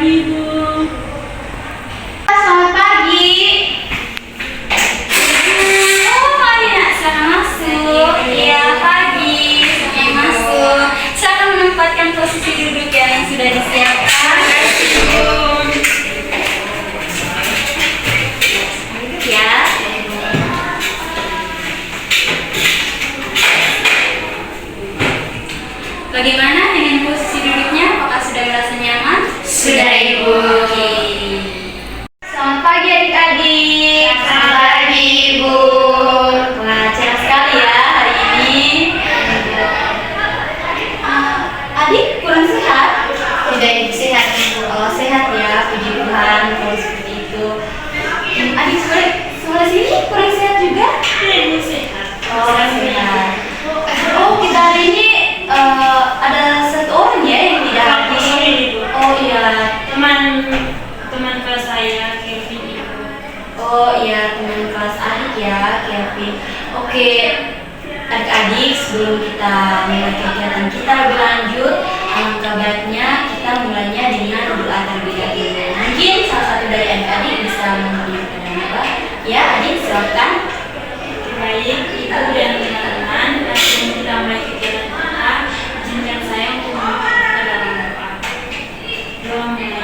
Ibu. Selamat pagi. Oh, mari nak, silakan masuk. Iya, pagi. Silakan masuk. Silakan menempatkan posisi duduk yang sudah disiapkan. Duduk ya. Bagaimana dengan posisi duduknya? Apakah sudah merasa nyaman? Sudah, Ibu. Oke. Selamat pagi adik-adik. Selamat pagi, Ibu. Wah, cerah sekali ya hari ini. Adik kurang sehat? Sudah, Ibu, sehat, Ibu. Oh, sehat ya, puji Tuhan kalau seperti itu. Adik sebelah sini kurang sehat juga? Ibu sehat. Oh, sehat. Oh, kita hari ini ada satu orang ya yang tidak hadir. Ibu. Oh iya. Teman kelas saya, Kevin, Ibu. Oh iya, teman kelas adik ya, Kevin. Oke, adik-adik, sebelum kita mulai kegiatan kita lebih lanjut, alangkah baiknya kita mulainya dengan doa terlebih dahulu. Mungkin salah satu dari adik-adik bisa mengirimkan doa. Ya, adik silakan. Baik, Ibu dan teman-teman, sebelum kita mulai kegiatan kita, izinkan saya untuk mengikuti dalam doa. Doa mulai.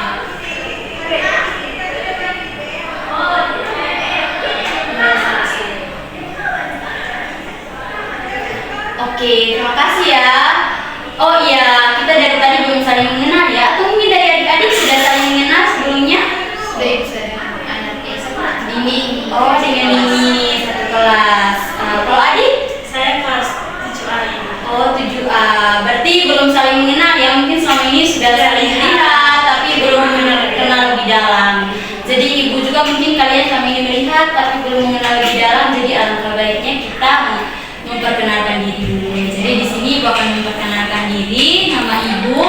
Oke, terima kasih ya. Oh iya, kita dari tadi belum saling mengenal ya. Atau mungkin dari adik-adik sudah saling mengenal sebelumnya? Sudah, Ibu, sudah. Anak SMA Dini. Oh, dengan ini satu kelas. Kalau adik? Saya kelas 7A, Ibu. Oh, 7A. Berarti belum saling mengenal ya. Mungkin selama ini sudah saling melihat, tapi belum kenal lebih dalam. Jadi ibu juga mungkin kalian selama ini melihat, tapi belum mengenal lebih dalam. Jadi alangkah baiknya kita memperkenalkan diri dulu. Jadi di sini ibu akan memperkenalkan diri. Nama ibu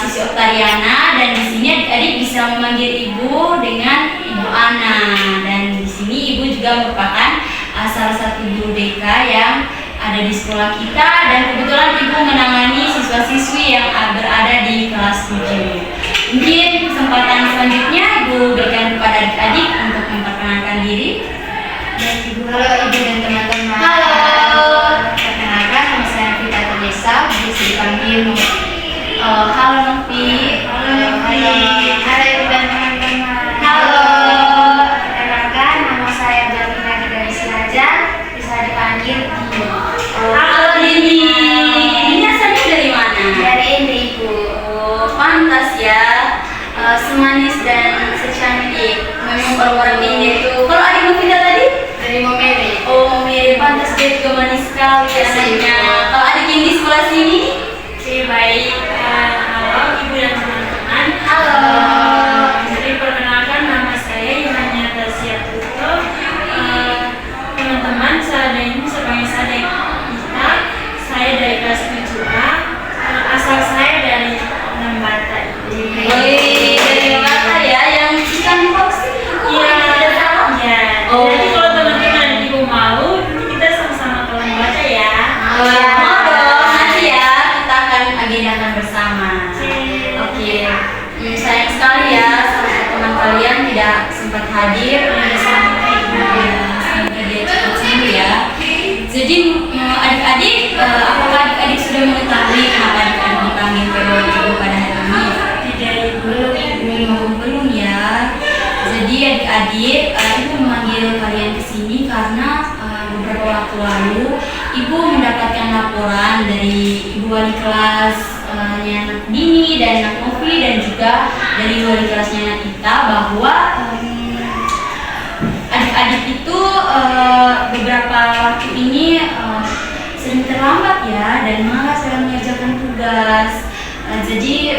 Sisi Oktariana, dan di sini adik-adik bisa memanggil ibu dengan Ibu Ana. Dan di sini ibu juga merupakan salah satu guru BK yang ada di sekolah kita, dan kebetulan ibu menangani siswa-siswi yang berada di kelas 7. Mungkin kesempatan selanjutnya ibu berikan kepada adik-adik untuk memperkenalkan diri. Baik, Ibu. Halo, Ibu dan teman-teman. Halo. Perkenalkan, nama saya Vita Teresa, bisa dipanggil Novi. Halo Novi. Halo, Ibu dan teman-teman. Halo. Perkenalkan, nama saya Jalina dari Siaja, bisa dipanggil Dini. Halo Dini. Ini asalnya dari mana? Dari Indri, Ibu. Oh, pantas ya. Semanis dan secantik. Memang orang-orang ini itu. Kalau adik Novita tadi? Dari Momere. Oh, mirip, pantas dia juga manis sekali anaknya. Kalau adik yang di sebelah sini? Oke, baik. Halo, Ibu dan teman-teman. Halo. Jadi perkenalkan, nama saya Yohania Tasya Puto. Teman-teman, saya ini sebagai saya kita. Saya dari kelas 7A. Asal saya dari Nambata. Wih, dari mana ya? Yang ikan box itu? Iya. Tidak salah. Iya. Oh. Jadi kalau teman-teman Ibu mau, kita sama-sama ke Nambata ya. Oh ya, mau dong. Nanti ya kita akan agendakan bersama. Oke. Sayang sekali ya salah satu teman kalian tidak sempat hadir. Sampai dia cepat sembuh ya. Jadi adik-adik, apakah adik-adik sudah mengetahui kenapa adik-adik dipanggil PO pada hari ini? Tidak, Ibu. Belum ya. Jadi adik-adik, ibu memanggil kalian ke sini karena beberapa waktu lalu ibu mendapatkan laporan dari ibu wali kelasnya anak Dini dan anak Novi, dan juga dari wali kelasnya anak kita, bahwa adik-adik itu beberapa waktu ini sering terlambat ya, dan malas dalam mengerjakan tugas. Jadi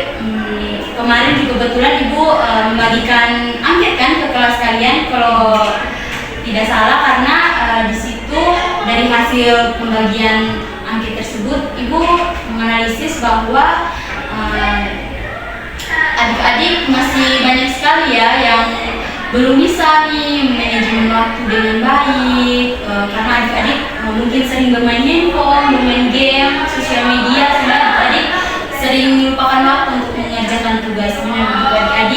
kemarin juga kebetulan ibu membagikan angket kan ke kelas kalian kalau tidak salah, karena di situ dari hasil pembagian angket tersebut ibu menganalisis bahwa adik-adik masih banyak sekali ya yang belum bisa nih manajemen waktu dengan baik, karena adik-adik mungkin sering bermain handphone, bermain game, sosial media, sehingga adik-adik sering melupakan waktu untuk mengerjakan tugasnya. Adik-adik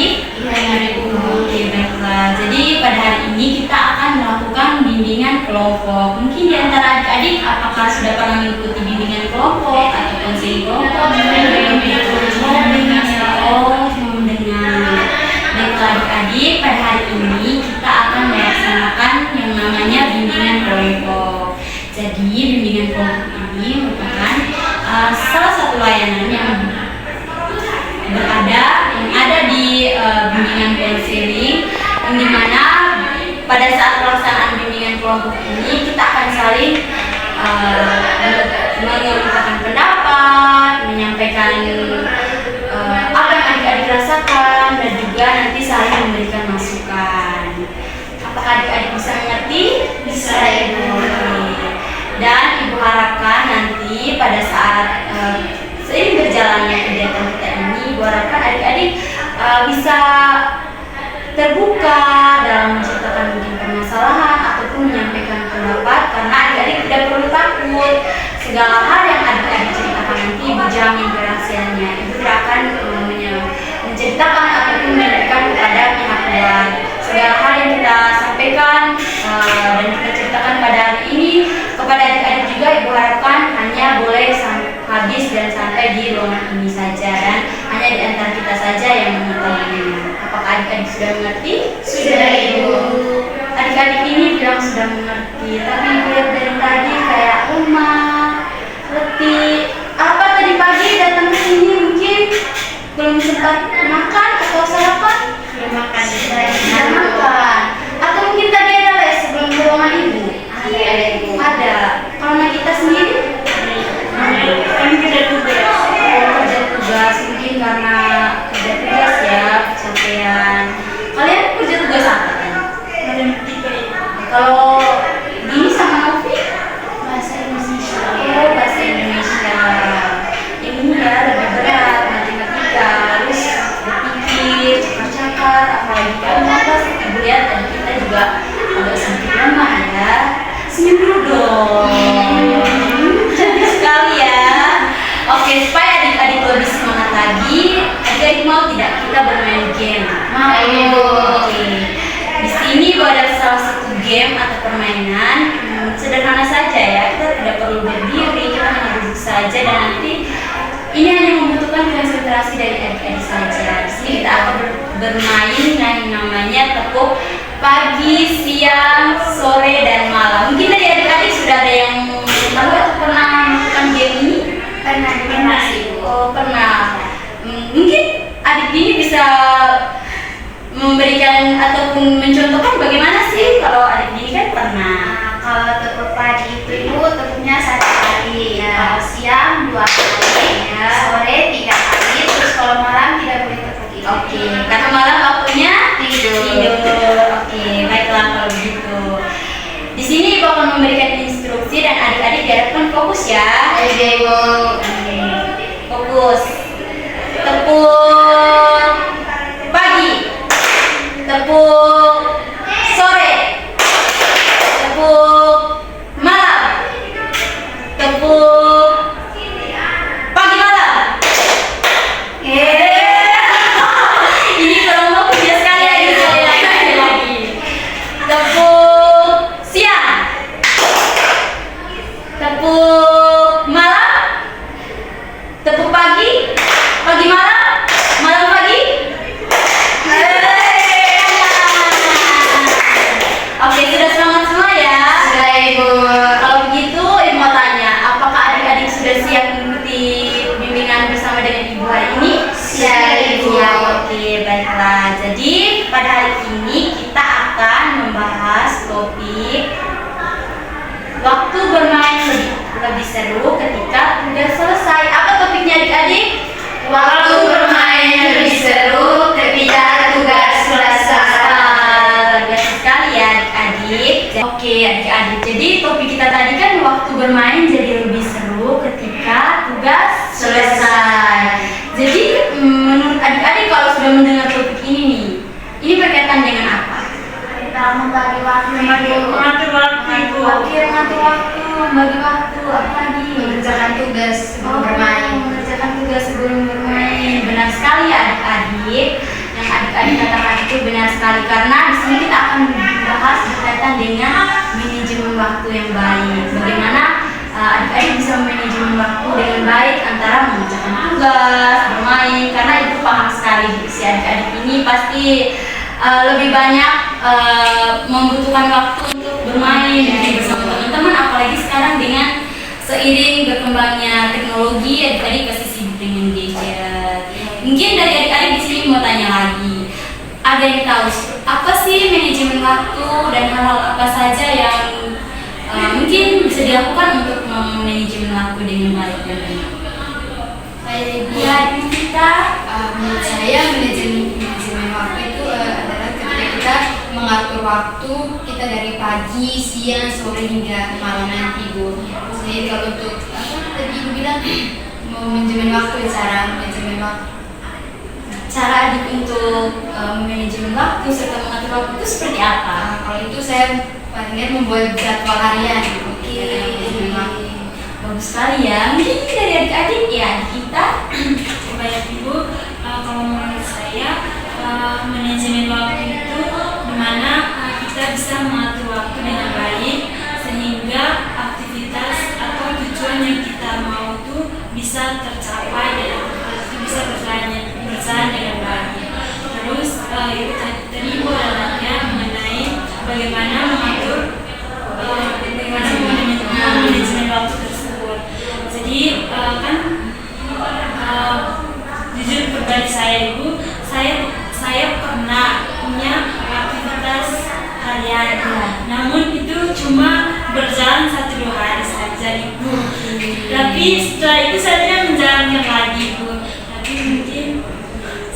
adik-adik, pada hari ini kita akan melaksanakan yang namanya bimbingan kelompok. Jadi bimbingan kelompok ini merupakan salah satu layanan yang ada di bimbingan konseling, yang dimana pada saat pelaksanaan bimbingan kelompok ini kita akan saling mengemukakan pendapat, menyampaikan apa yang adik-adik rasakan, dan juga nanti saling memberikan masukan. Apakah adik-adik bisa mengerti? Bisa, Ibu. Dan Ibu harapkan nanti pada saat seiring berjalannya kegiatan kita ini, Ibu harapkan adik-adik bisa terbuka dalam menceritakan mungkin permasalahan ataupun menyampaikan pendapat, karena adik-adik tidak perlu takut. Segala hal yang adik-adik ceritakan nanti Ibu jamin kerahasiaannya. Ibu tidak akan menceritakan ataupun memberikan kepada pihak luar. Segala hal yang kita sampaikan dan kita ceritakan pada hari ini kepada adik-adik juga, Ibu harapkan hanya boleh habis dan sampai di ruangan ini saja, dan hanya di antara kita saja yang mengetahuinya. Apakah adik-adik sudah mengerti? Sudah, Ibu. Adik-adik ini bilang sudah mengerti, tapi Ibu lihat dari tadi kayak lemah, letih. Apa tadi pagi datang ke sini mungkin belum sempat makan atau sarapan? Belum makan. Sudah makan. Atau mungkin tadi ada les sebelum ke ruangan Ibu? Ada, Ibu. Ada. Kalau Nagita sendiri? Kami tidak tugas. Kerja tugas, mungkin karena kerja tugas ya, kecapean. Kalian kerja tugas apa kan? Matematika itu. Kalau Dini sama Novi? Bahasa Indonesia. Oh, bahasa Indonesia. Ini ya lebih berat, matematika, harus berpikir, cakar-cakar, apalagi kalau pas Ibu lihat tadi kita juga agak sedikit lemah ya. Senyum dulu dong. Cantik sekali ya. Oke, supaya adik-adik lebih semangat lagi, adik-adik mau tidak kita bermain game? Mau, Ibu. Oke. Di sini ada salah satu game atau permainan sederhana saja ya. Kita tidak perlu berdiri, kita hanya duduk saja, dan nanti ini hanya membutuhkan konsentrasi dari adik-adik saja. Di sini kita akan bermain yang namanya tepuk pagi, siang, sore, dan malam. Mungkin dari adik-adik sudah ada yang tahu atau pernah melakukan game ini? Pernah, Ibu. Oh, pernah. Mungkin adik ini bisa memberikan ataupun mencontohkan bagaimana sih kalau adik ini kan pernah. Nah, kalau tepuk pagi itu Ibu tepuknya 1 kali, Ya. kalau siang 2 kali, Ya. sore 3 kali, terus kalau malam tidak boleh tepuk itu. Oke, karena malam waktunya Tidur. Oke, baiklah kalau begitu. Di sini Ibu akan memberikan instruksi dan adik-adik diharapkan fokus ya. Oke, Ibu. Oke, fokus. Tepuk pagi, tepuk sore, tepuk malam, tepuk pagi malam. Ini kelompok kerja sekali ya, ini lagi. Tepuk siang, tepuk malam, tepuk pagi, pagi malam, malam pagi. Oke, sudah semangat semua ya. Sudah, Ibu. Kalau begitu, Ibu mau tanya, apakah adik-adik sudah siap mengikuti bimbingan bersama dengan Ibu hari ini? Siap, Ibu. Siap, oke, baiklah. Jadi, pada hari ini kita akan membahas topik waktu bermain lebih seru ketika tugas selesai. Apa topiknya adik-adik? Waktu bermain lebih seru ketika tugas selesai. Luar sekali ya adik-adik. Oke adik-adik, jadi topik kita tadi kan waktu bermain jadi lebih seru ketika tugas selesai. Jadi menurut adik-adik kalau sudah mendengar topik ini nih, ini berkaitan dengan apa? Kita membagi waktu, Ibu. Mengatur waktu Ibu. Oke, mengatur waktu, membagi waktu, apa lagi? Mengerjakan tugas sebelum bermain. Mengerjakan tugas sebelum bermain. Benar sekali ya adik-adik. Yang adik-adik katakan itu benar sekali, karena di sini kita akan membahas berkaitan dengan manajemen waktu yang baik. Bagaimana adik-adik bisa manajemen waktu dengan baik antara mengerjakan tugas, bermain, karena itu paham sekali si adik-adik ini pasti lebih banyak membutuhkan waktu untuk bermain bersama teman-teman, apalagi sekarang dengan seiring berkembangnya teknologi, adik-adik pasti sibuk dengan gadget. Mungkin dari adik-adik di sini mau tanya lagi, ada yang tahu apa sih manajemen waktu dan hal-hal apa saja yang mungkin bisa dilakukan untuk manajemen waktu dengan baik dan benar? Ya, kita Menurut saya manajemen waktu itu adalah ketika kita mengatur waktu kita dari pagi, siang, sore hingga malam nanti, Bu. Jadi kalau untuk tadi Ibu bilang mau manajemen waktu, cara manajemen waktu. cara adik untuk manajemen waktu serta mengatur waktu itu seperti apa? Kalau itu saya paling lihat membuat jadwal harian. Oke, Manajemen waktu. bagus sekali ya. Mungkin dari adik-adik ya kita. Baik Ibu, kalau menurut saya manajemen waktu itu dimana kita bisa mengatur waktu dengan baik sehingga aktivitas atau tujuan yang kita mau itu bisa tercapai dan itu bisa berjalan dengan baik. Terus itu tadi Ibu adalah mengenai bagaimana mengatur manajemen waktu tersebut. Jadi kan jujur pribadi saya Ibu, saya pernah punya aktivitas harian, namun itu cuma berjalan 1-2 hari saja Ibu. Tapi setelah itu saya menjalankan lagi Ibu. Tapi mungkin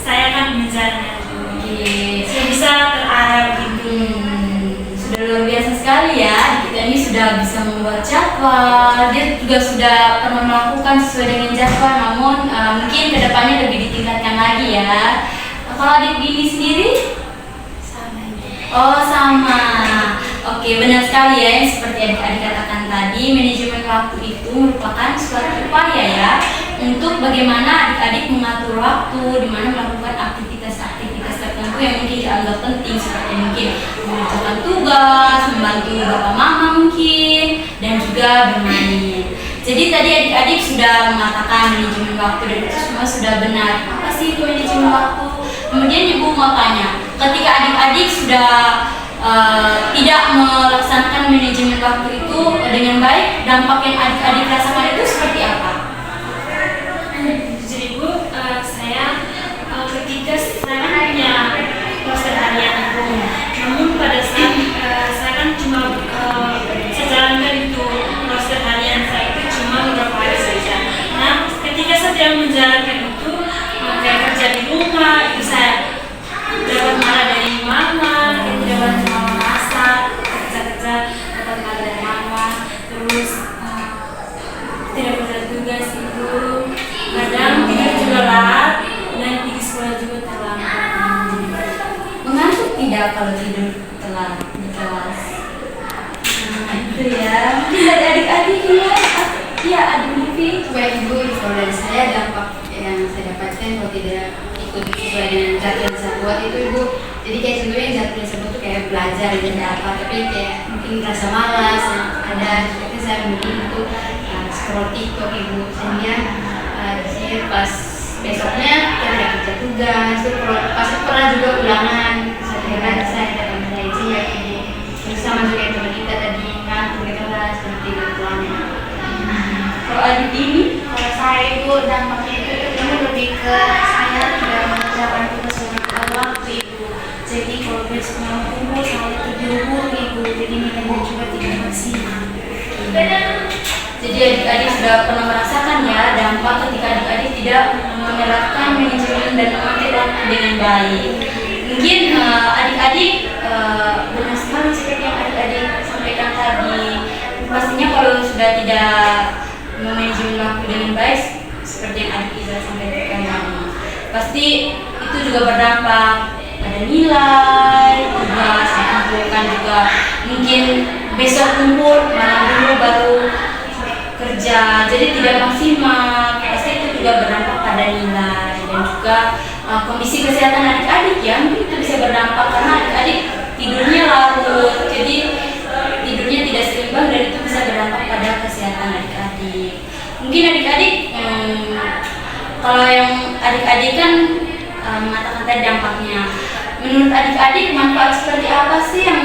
saya akan menjalankan Ibu. Saya bisa terarah Ibu. Sudah luar biasa sekali ya, kita ini sudah bisa membuat jadwal, dia juga sudah pernah melakukan sesuai dengan jadwal, namun mungkin kedepannya lebih ditingkatkan lagi ya. Kalau adik Dini sendiri? Oh sama. Oke, benar sekali ya, yang seperti adik-adik katakan tadi, manajemen waktu itu merupakan suatu upaya ya untuk bagaimana adik-adik mengatur waktu, di mana melakukan aktivitas tertentu yang mungkin dianggap penting, seperti mungkin mengerjakan tugas, membantu bapak mama mungkin, dan juga bermain. Jadi tadi adik-adik sudah mengatakan manajemen waktu dan itu semua sudah benar. Apa sih itu manajemen waktu? Kemudian Ibu mau tanya, ketika adik-adik sudah tidak melaksanakan manajemen waktu itu dengan baik, dampak yang adik-adik rasakan itu seperti apa? Jadi Ibu, saya ketika saya punya roster harian Ibu, namun pada saat saya kan cuma saya jalankan itu roster harian saya itu cuma beberapa hari saja. Nah, ketika saya tidak menjalankan itu, kayak kerja di rumah, itu saya dapat marah dari mama, dapat mama masak, kerja dapat marah dari mama, terus tidak kerja tugas Ibu. Kadang tidur juga lat dan pergi sekolah juga terlambat. Mengantuk tidak kalau tidur telat di kelas? Nah itu ya, mungkin dari adik-adik ya. Iya, adik Livi. Baik Ibu, kalau dari saya dampak yang saya dapatkan kalau tidak ikut sesuai dengan jadwal yang saya buat itu Ibu, jadi kayak contohnya jadwal yang saya buat itu kayak belajar dan apa, tapi kayak mungkin rasa malas, ada seperti saya mungkin itu scroll TikTok Ibu, sehingga jadi pas besoknya kita tidak kerja tugas, pasti pernah juga ulangan, saya dapat mengaji ya Ibu, terus sama juga yang teman kita tadi ngantuk di kelas dan tidak ulangan. Kalau adik ini, Kalau saya Ibu, dampaknya itu lebih ke saya tidak mengerjakan tugas dengan tepat waktu Ibu. Jadi kalau besok mau kumpul saya terburu-buru Ibu, jadi nilainya juga tidak maksimal. jadi adik-adik sudah pernah merasakan ya dampak ketika adik-adik tidak menerapkan manajemen dan mengatur waktu dengan baik. Mungkin adik-adik benar sekali seperti yang adik-adik sampaikan tadi. Pastinya kalau sudah tidak memanajemen waktu dengan baik, seperti yang adik Iza sampaikan tadi, pasti itu juga berdampak pada nilai, tugas dikumpulkan juga. Mungkin besok kumpul, malam dulu baru kerja, jadi tidak maksimal. Pasti itu juga berdampak pada nilai dan juga kondisi kesehatan adik-adik ya. Mungkin itu bisa berdampak karena adik-adik tidurnya larut, jadi tidurnya tidak seimbang dan itu bisa berdampak pada kesehatan adik-adik. Mungkin adik-adik kalau yang adik-adik kan mengatakan tadi dampaknya, menurut adik-adik manfaat seperti apa sih yang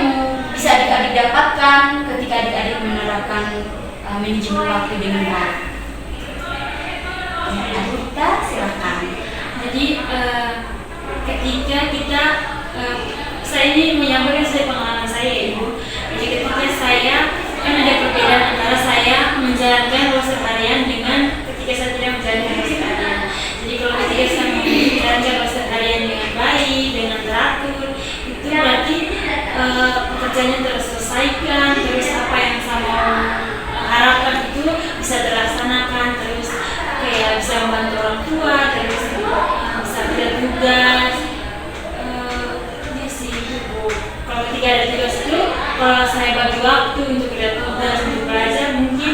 bisa adik-adik dapatkan ketika adik-adik menerapkan manajemen waktu dengan baik? Kita silakan. Jadi ketika kita saya ini menyampaikan saya pengalaman saya Ibu. Jadi ketika saya kan ada perbedaan antara saya menjalankan roster harian dengan ketika saya tidak menjalankan roster harian. Jadi kalau ketika saya menjalankan roster harian dengan baik, dengan teratur, itu berarti pekerjaannya terselesaikan, terus apa yang saya mau harapkan itu bisa terlaksanakan, terus kayak bisa membantu orang tua, terus bisa kerja tugas. Ya sih itu Bu. Kalau ketika ada tugas itu, kalau saya bagi waktu untuk kerja tugas, untuk belajar, mungkin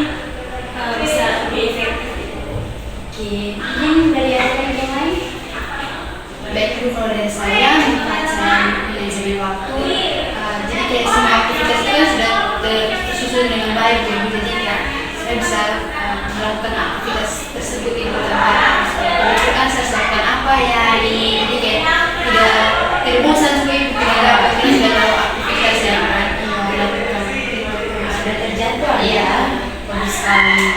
bisa lebih efektif. Oke, yang dari adik-adik yang lain? Baik Bu, kalau dari saya manfaat saya manajemen waktu, jadi kayak semua aktivitas itu kan sudah tersusun dengan baik ya Bu. Jadi kayak saya bisa melakukan aktivitas tersebut itu tanpa menentukan saya lakukan apa ya ini. Jadi kayak tidak bosan juga Ibu, tidak dapat kita sudah tahu aktivitas yang akan dilakukan. Sudah terjadwal ya, bagus sekali.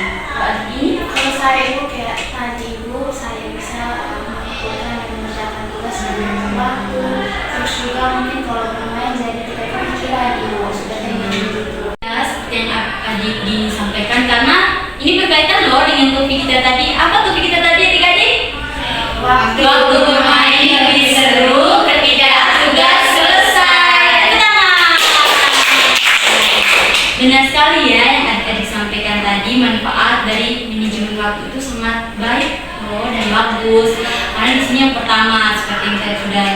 Kalau saya Ibu kayak tadi Ibu, saya bisa mengumpulkan dan mengerjakan tugas dengan waktu. Terus juga mungkin kalau bermain jadi tidak kepikiran Ibu sudah dengan gitu. Ya, seperti yang adik disampaikan, karena ini berkaitan loh dengan topik kita tadi. Apa topik kita tadi adik-adik? Waktu bermain lebih seru ketika tugas selesai. Tenang. Benar sekali ya yang adik-adik sampaikan tadi, manfaat dari manajemen waktu itu sangat baik loh dan bagus. Karena di sini yang pertama seperti yang saya sudah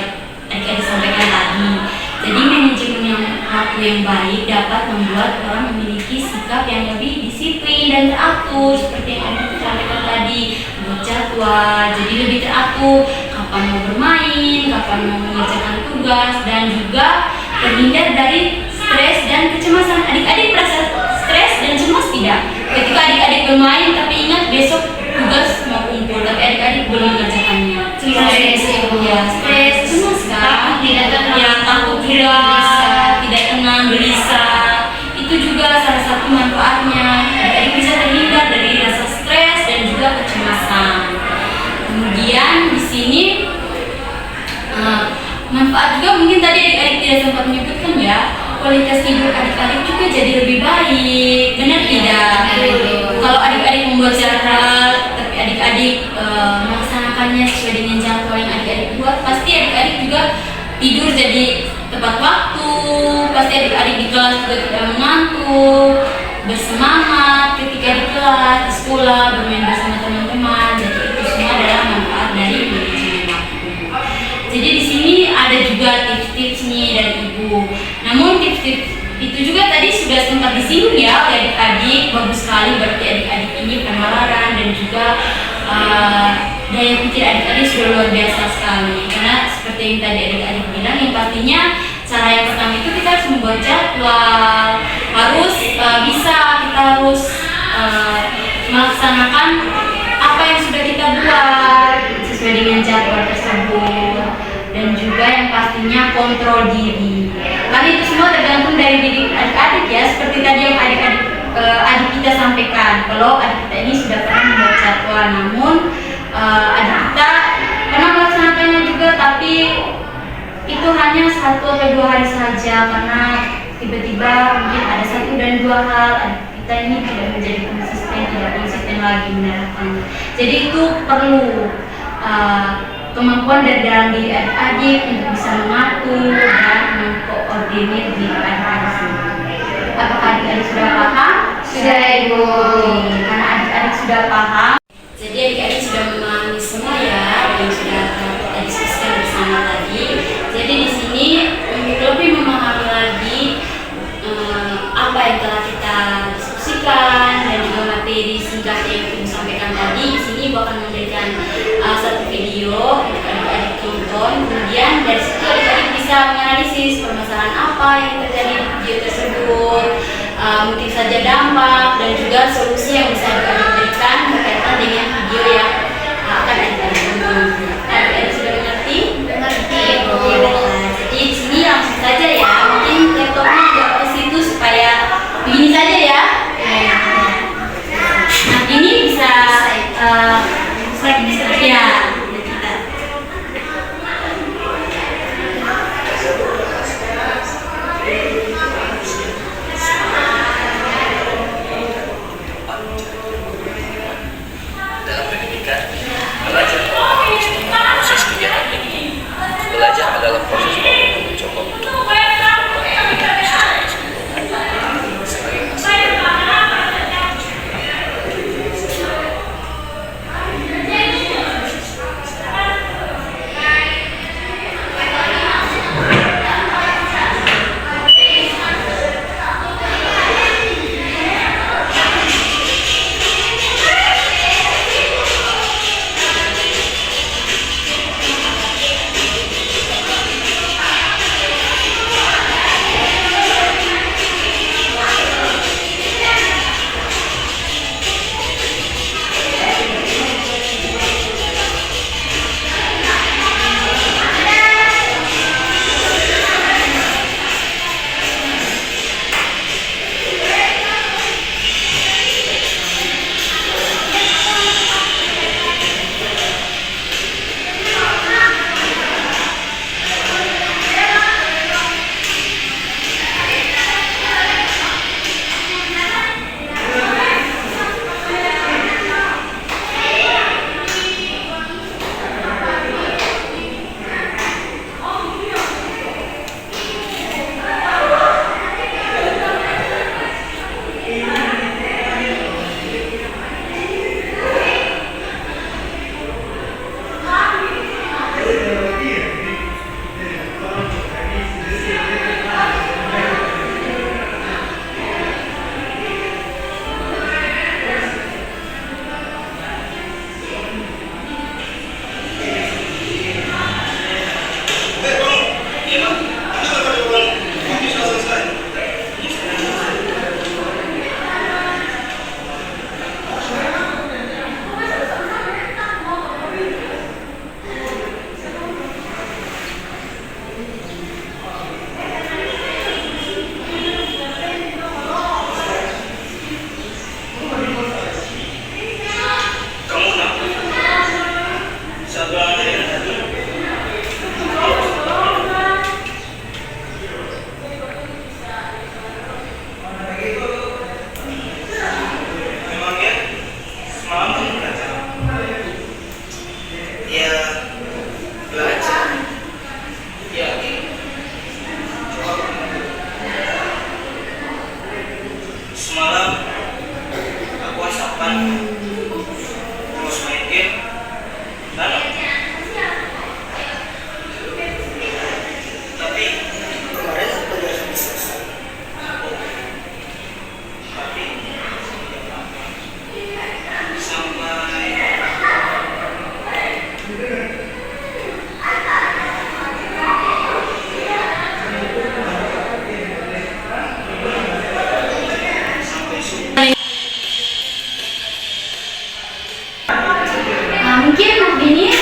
adik-adik sampaikan tadi. Jadi manajemen yang waktu yang baik dapat membuat orang memiliki sikap yang lebih disiplin dan teratur seperti yang adik sampaikan tadi, buat jadwal, jadi lebih teratur kapan mau bermain, kapan mau mengerjakan tugas, dan juga terhindar dari stres dan kecemasan. Adik-adik merasa stres dan cemas tidak? Ketika adik-adik bermain tapi ingat besok tugas mau kumpul tapi adik-adik belum mengerjakannya. Stres, cemas kan? Tidak tenang. Ya, takut juga, tidak tenang, gelisah. Itu juga salah satu manfaatnya. Adik-adik bisa terhindar dari rasa stres dan juga kecemasan. Kemudian di sini manfaat juga mungkin tadi adik-adik tidak sempat menyebutkan ya, kualitas tidur adik-adik juga jadi lebih baik. Benar tidak? Kalau adik-adik membuat jadwal tapi adik-adik melaksanakannya sesuai dengan jadwal yang adik-adik buat, pasti adik-adik juga tidur jadi tepat waktu, pasti adik-adik di kelas juga tidak mengantuk, bersemangat ketika di kelas, di sekolah, bermain bersama teman-teman. Jadi itu semua adalah manfaat dari manajemen waktu. Jadi di sini ada juga tips-tips nih dari Ibu. Namun tips-tips itu juga tadi sudah sempat disinggung ya oleh adik-adik. Bagus sekali, berarti adik-adik ini penalaran dan juga daya pikir adik-adik sudah luar biasa sekali. Karena seperti yang tadi adik-adik bilang, yang pastinya cara yang pertama itu kita harus membuat jadwal, harus kita harus melaksanakan apa yang sudah kita buat sesuai dengan jadwal tersebut, dan juga yang pastinya kontrol diri. Karena itu semua tergantung dari diri adik-adik ya, seperti tadi yang adik kita sampaikan. Kalau adik kita ini sudah pernah membuat jadwal, namun adik kita pernah melaksanakannya juga, tapi itu hanya 1 atau 2 hari saja, karena tiba-tiba mungkin ada 1 dan 2 hal adik kita ini tidak menjadi tidak konsisten lagi menerapkannya. Jadi itu perlu kemampuan dari dalam diri adik-adik untuk bisa mengatur dan mengkoordinir diri adik-adik sendiri. Apakah adik-adik sudah paham? Sudah Ibu. Karena adik-adik sudah paham, jadi adik-adik sudah memahami semua ya yang sudah kita diskusikan bersama tadi. Jadi di sini untuk lebih memahami lagi apa yang telah kita diskusikan dan juga materi singkat yang Ibu sampaikan tadi, di sini Ibu akan memberikan satu video untuk adik-adik tonton. Kemudian dari situ adik-adik bisa menganalisis permasalahan apa yang terjadi di video tersebut, mungkin saja dampak dan juga solusi yang bisa adik-adik berikan berkaitan dengan video yang akan adik-adik tonton. Adik-adik sudah mengerti? Mengerti Bu. Oke, baiklah. dalam proses waktu mencoba Mungkin ini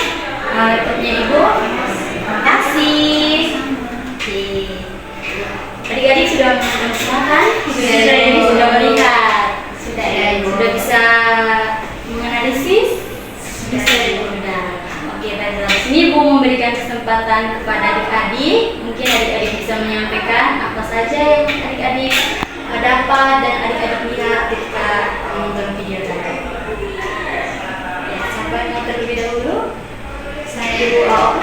laptopnya Ibu. Terima kasih. Oke. Adik-adik sudah merasakan? Sudah melihat? Sudah bisa menganalisis? Bisa sudah. Oke, baiklah. Sini Ibu memberikan kesempatan kepada adik-adik. Mungkin adik-adik bisa menyampaikan apa saja yang adik-adik dapat dan adik-adik lihat ketika menonton video tadi. Terlebih dahulu saya Ibu apa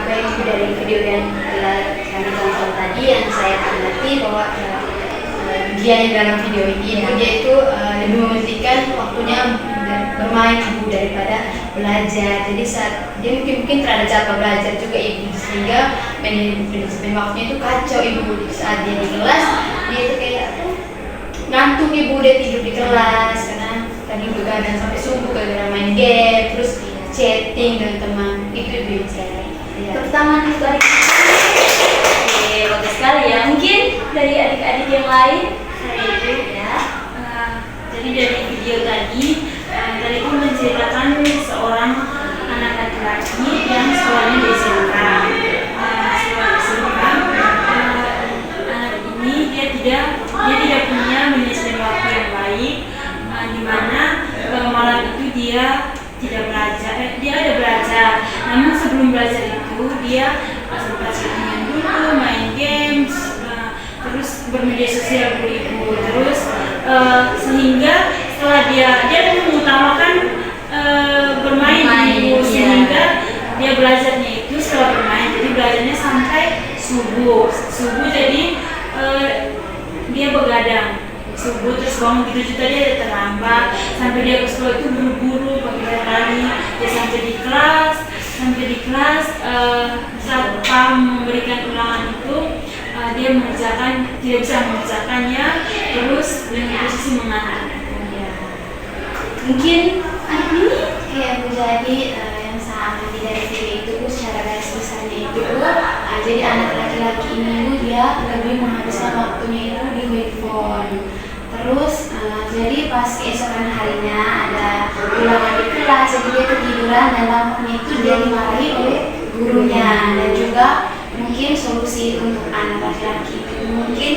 yang dari video yang telah kami tonton tadi yang saya amati bahwa dia yang dalam video ini dia itu lebih mementingkan waktunya bermain Ibu daripada belajar. Jadi saat dia mungkin terhadap cara belajar juga Ibu, sehingga manajemen waktunya itu kacau Ibu. Saat dia di kelas dia itu kayak ngantuk Ibu, dia tidur di kelas karena tadi begadang sampai subuh gara-gara main game, terus chatting dengan teman. Itu Ibu saya. Pertama itu adik. Oke, bagus sekali ya. Mungkin dari adik-adik yang lain, Ibu ya. Jadi dari video tadi itu menceritakan seorang anak laki-laki yang sekolahnya di SMK. Anak ini dia tidak punya manajemen waktu yang baik, di mana malam itu dia tidak belajar. Dia ada belajar, namun sebelum belajar itu dia sempat chattingan dulu, main games, terus bermedia sosial dulu Ibu, terus sehingga setelah dia mengutamakan bermain Ibu, sehingga dia belajarnya itu setelah bermain. Jadi belajarnya sampai subuh. Jadi dia begadang subuh, terus bangun tidur juga dia terlambat, sampai dia ke sekolah itu buru-buru pakai hari. Dia sampai di kelas satpam memberikan ulangan itu, dia tidak bisa mengerjakannya, terus dengan posisi mengantuk. Mungkin adik ini Bu, jadi yang saya amati dari video itu Bu, secara garis besarnya itu Bu, jadi anak laki-laki ini Bu, dia lebih menghabiskan waktunya itu di handphone. Terus jadi pas keesokan harinya ada ulangan di kelas, jadi dia ketiduran dan dampaknya itu dia dimarahi oleh gurunya. Dan juga mungkin solusi untuk anak laki-laki itu mungkin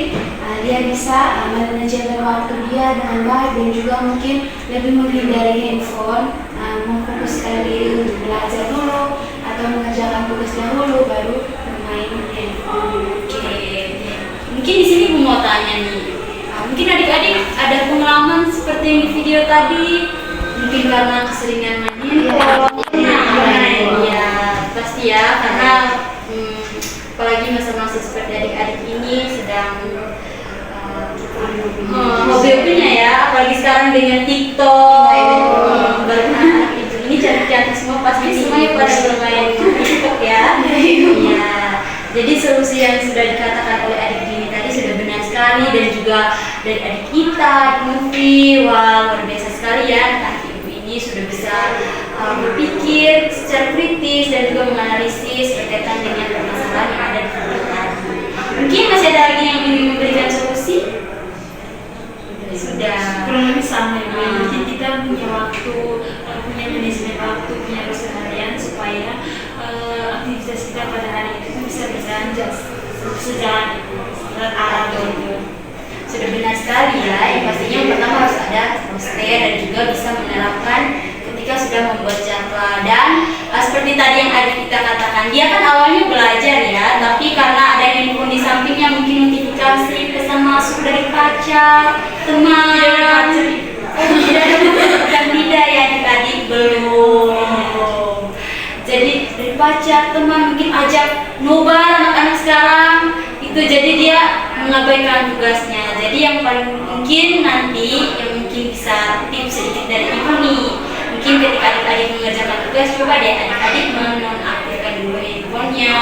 dia bisa manajemen waktu dia dengan baik, dan juga mungkin lebih menghindari handphone, memfokuskan diri untuk belajar dulu atau mengerjakan tugas dahulu baru bermain handphone. Oke. Mungkin di sini Bu mau tanya nih. Mungkin adik-adik ada pengalaman seperti yang di video tadi, mungkin karena keseringan main handphone. Ya, pasti ya, karena apalagi masa-masa seperti adik-adik ini sedang hobi-hobinya ya, apalagi sekarang dengan TikTok, baru anak itu ini cantik-cantik semua, pasti semuanya pada bermain TikTok ya. Iya. Jadi solusi yang sudah dikatakan oleh adik ini tadi sudah benar sekali, dan juga dari adik kita, Novi, wah luar biasa sekali ya, anak ibu ini sudah bisa berpikir secara kritis dan juga menganalisis berkaitan dengan permasalahan yang ada di sekitar. Mungkin masih ada lagi yang ingin memberikan solusi? Sudah. Kurang lebih sama ya. Jadi kita punya waktu, punya manajemen waktu, punya keseharian supaya aktivitas kita pada hari itu bisa berjalan sejalan arah gitu. Sudah benar sekali ya. Yang pastinya yang pertama harus ada roster dan juga bisa menerapkan ketika sudah membuat jadwal. Dan seperti tadi yang ada kita katakan, dia kan awalnya belajar ya, tapi karena ada handphone di sampingnya, mungkin notifikasi pesan masuk dari pacar, teman. Tidak ya, adik-adik belum. Jadi dari pacar, teman, mungkin ajak nobar anak-anak sekarang itu, jadi dia mengabaikan tugasnya. Jadi yang paling mungkin nanti yang mungkin bisa tips sedikit dari ibu nih, mungkin ketika adik-adik mengerjakan tugas, coba deh adik-adik menonaktifkan dulu handphonenya.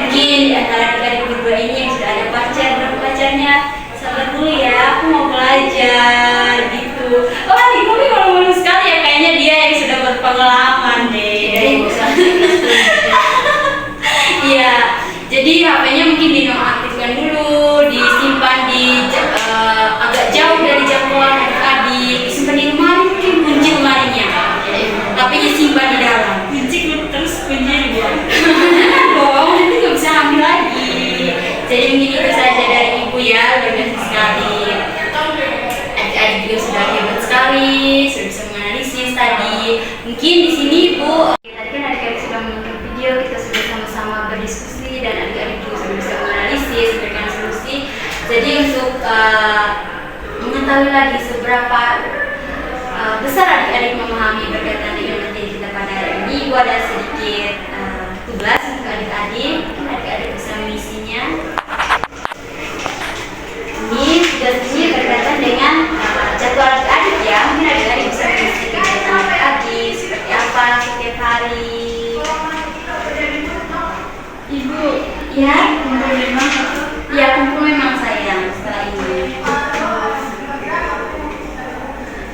Mungkin di antara adik-adik berdua ini yang sudah ada pacar, berapa pacarnya, sabar dulu ya, aku mau belajar gitu. Oh adik kami malu-malu sekali ya, kayaknya dia yang sudah berpengalaman deh dari bosan. Iya, jadi HP-nya mungkin dinonaktifkan dulu, disimpan di agak jauh dari jangkauan adik-adik, disimpan di lemari, mungkin kunci lemarinya, tapi disimpan di dalam. Kunci terus kuncinya dibuang. Bohong, nanti nggak bisa ambil lagi. Jadi mungkin itu saja dari ibu ya, luar biasa sekali. Adik-adik juga sudah hebat sekali, sudah bisa menganalisis tadi. Mungkin di sini ibu, tadi kan adik-adik sudah menonton video, kita sudah sama-sama berdiskusi dan adik-adik juga sudah bisa menganalisis, memberikan solusi. Jadi untuk mengetahui lagi seberapa besar adik-adik memahami berkaitan dengan materi kita pada hari ini, ibu ada sedikit tugas untuk adik-adik. Adik-adik bisa mengisinya. Ini tugas ini berkaitan dengan jadwal adik-adik ya. Mungkin adik-adik bisa mengisi kegiatan adik-adik seperti apa setiap hari. Ibu, ya, kumpul memang. Ya, kumpul memang sayang setelah ini.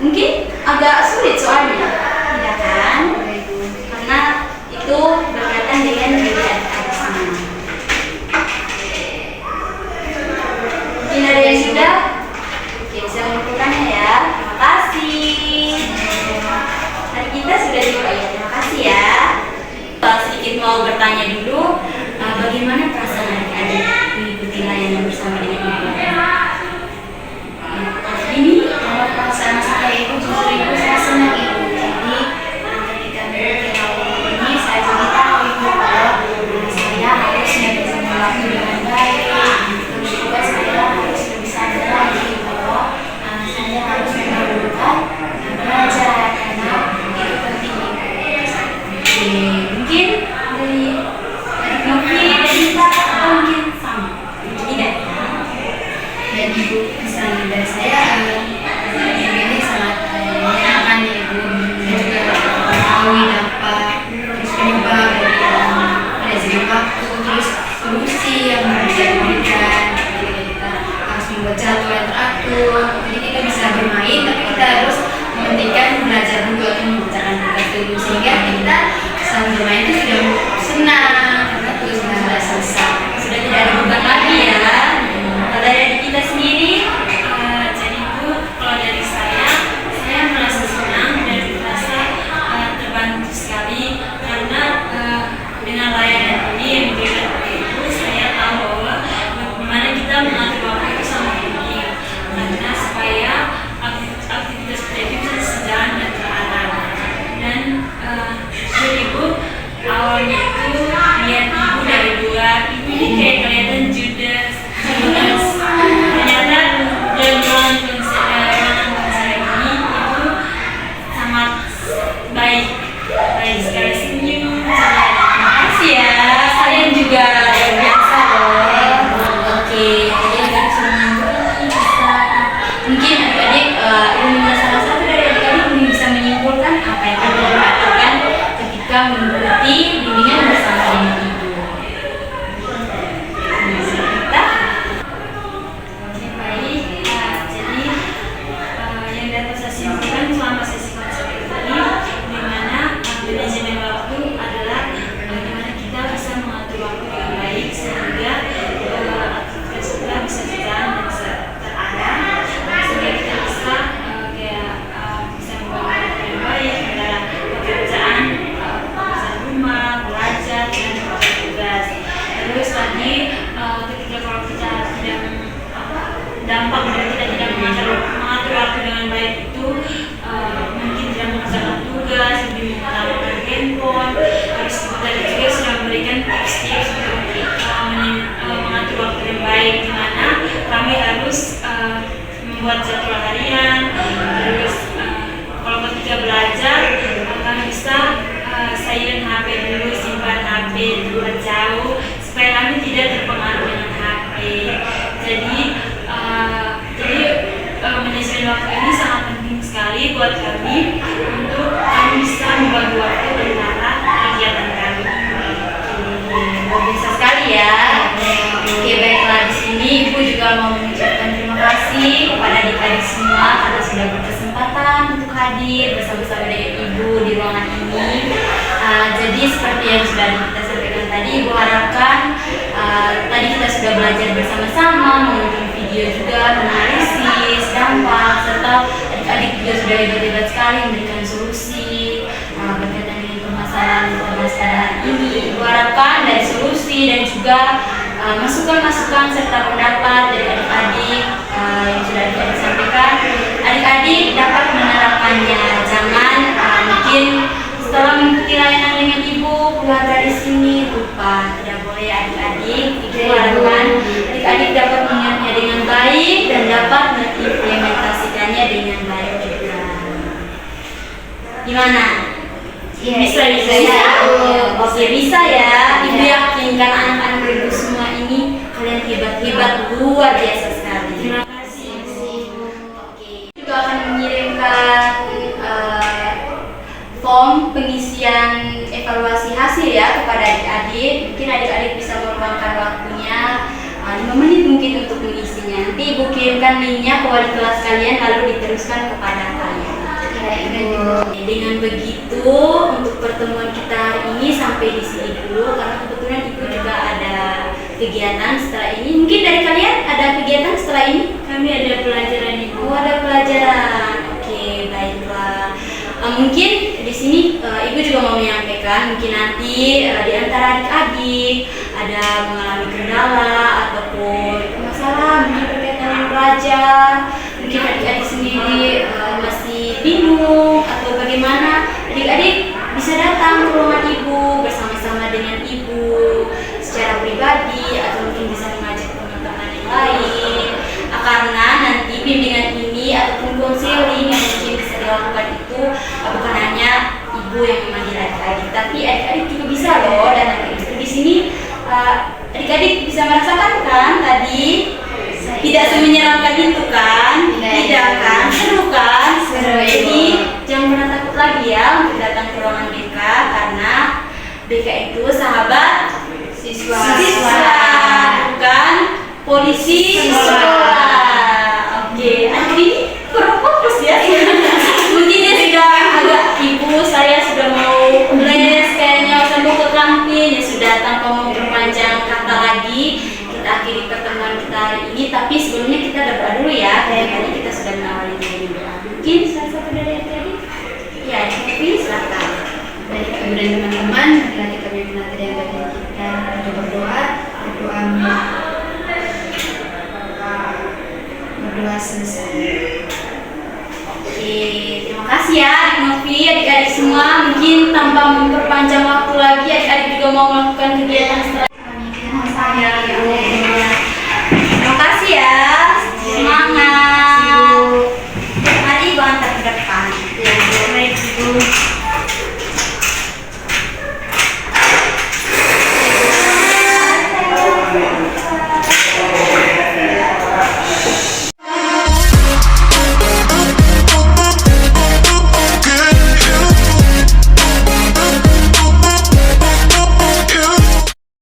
Mungkin agak sulit soalnya, tidak kan? Karena itu berkaitan dengan diri adik-adik semua. Mungkin ada yang sudah? Oke, bisa mengumpulkannya ya. Terima kasih. Hari kita sudah juga ya. Terima kasih ya. Sedikit mau bertanya dulu, bagaimana perasaan adik-adik mengikuti layanan bersama dengan ibu? Ini kalau perasaan saya itu justru ibu saya senang ibu. Jadi ketika mengikuti layanan ini saya jadi tahu ibu kalau saya harus manajemen waktu dengan baik. Terus juga saya harus lebih sadar lagi bahwa saya harus mendahulukan belajar karena itu penting. Mungkin dari adik Novi Jadi kita bisa bermain tapi kita harus mementingkan belajar dulu atau mengerjakan tugas dulu, sehingga kita sambil bermain itu sudah senang karena tugasnya sudah selesai, Sudah tidak ada beban lagi ya. Kalau dari kita sendiri, Jadi Bu, kalau dari saya merasa senang dan merasa terbantu sekali karena dengan layanan ini yang diberikan oleh Ibu, saya tahu bahwa bagaimana kita mengatur waktu itu sangat penting karena supaya aktivitas kita itu bisa sejalan dan terarah. Dan jadi Ibu, awalnya itu niat Ibu dari luar ini kayak kelihatan judes. Ternyata dalam ruangan konser ini Ibu sangat baik sekali, senyum ceria. makasih ya. Kalian juga luar biasa loh. Oke, jadi adik semuanya bisa. Mungkin adik-adik ilmu salah satu dari adik-adik mungkin bisa menyimpulkan apa yang akan dilakukan ketika mengikuti bimbingan bersama dengan ibu. Kita Oke, baik. Jadi yang dapat saya simpulkan selama sesi konser ini, di mana manajemen waktu adalah bagaimana kita bisa mengatur waktu dengan baik sehingga aktivitas kita bisa berjalan dan bisa terarah, sehingga kita bisa bisa membagi waktu yang baik antara pekerjaan rumah, belajar, dan tugas. Terus tadi ketika kalau kita tidak dampak dari kita tidak mengatur waktu dengan baik itu mungkin tidak mengerjakan tugas, lebih mengutamakan handphone. Terus kita tadi juga sudah memberikan tips-tips untuk mengatur waktu yang baik, di mana kami harus membuat jadwal harian. Terus kalau ketika belajar kami bisa silent HP dulu, simpan HP di tempat jauh supaya kami tidak terpengaruh dengan HP. Jadi manajemen waktu ini sangat penting sekali buat kami untuk kami bisa membagi waktu antara kegiatan kami. luar biasa sekali ya. Oke, baiklah, di sini Ibu juga mau mengucapkan terima kasih kepada adik-adik semua karena sudah berkesempatan untuk hadir bersama-sama dengan Ibu di ruangan ini. Jadi seperti yang sudah kita sampaikan tadi, Ibu harapkan tadi kita sudah belajar bersama-sama, menonton video juga, menganalisis dampak, serta adik-adik juga sudah hebat-hebat sekali memberikan solusi berkaitan dengan permasalahan ini. Ibu harapkan dari solusi dan juga masukan-masukan serta pendapat dari adik-adik yang sudah adik-adik sampaikan, adik-adik dapat menerapkannya. Jangan mungkin setelah mengikuti layanan dengan Ibu keluar dari sini lupa. Tidak boleh adik-adik. Ibu harapkan adik-adik dapat mengingatnya dengan baik dan dapat mengimplementasikannya dengan baik juga. Gimana? Bisa. Oke, bisa ya. Ibu yakinkan anak-anak Ibu semua ini kalian hebat-hebat, luar biasa sekali. Terima kasih. Oke, juga akan mengirimkan form pengisian evaluasi hasil ya kepada adik-adik. Mungkin adik-adik bisa meluangkan waktunya 5 menit mungkin untuk mengisinya. Nanti Ibu kirimkan linknya ke wali kelas kalian lalu diteruskan kepada kalian. Dengan begitu untuk pertemuan kita hari ini sampai di sini dulu karena kebetulan Ibu juga ada kegiatan setelah ini. Mungkin dari kalian ada kegiatan setelah ini? Kami ada pelajaran Ibu. Oh, ada pelajaran. Oke, baiklah. Mungkin di sini Ibu juga mau menyampaikan mungkin nanti di antara adik-adik ada mengalami kendala ataupun masalah mungkin berkaitan dengan belajar, mungkin adik-adik sendiri masih bingung atau bagaimana, adik-adik bisa datang ke ruangan Ibu bersama-sama dengan Ibu secara pribadi atau mungkin bisa mengajak teman-teman yang lain. Karena nanti bimbingan ini ataupun konseling yang mungkin bisa dilakukan itu bukan hanya Ibu yang memanggil adik-adik, tapi adik-adik juga bisa loh. Dan adik-adik di sini adik-adik bisa merasakan kan tadi tidak semenyeramkan itu kan? Tidak kan? Seru kan? Jadi jangan pernah takut lagi ya untuk datang ke ruangan BK karena BK itu sahabat siswa bukan polisi sekolah. Oke, Oke, adik ini kurang fokus ya. Mungkin dia sudah agak ibu, saya sudah mau les kayaknya usah mau ke kantin ya sudah tanpa memperpanjang kata lagi kita akhiri pertemuan kita hari ini. Tapi sebelumnya kita berdoa dulu ya. Kayaknya kita sudah mengawali dengan doa. Mungkin salah satu dari adik-adik. Ya, tapi silakan. Baik, ibu dan teman-teman, marilah kita pimpin hati dan batin kita untuk berdoa selesai. Oke, terima kasih ya Adik Novi, adik-adik semua. Mungkin tanpa memperpanjang waktu lagi, adik-adik juga mau melakukan kegiatan setelah Kami dengan saya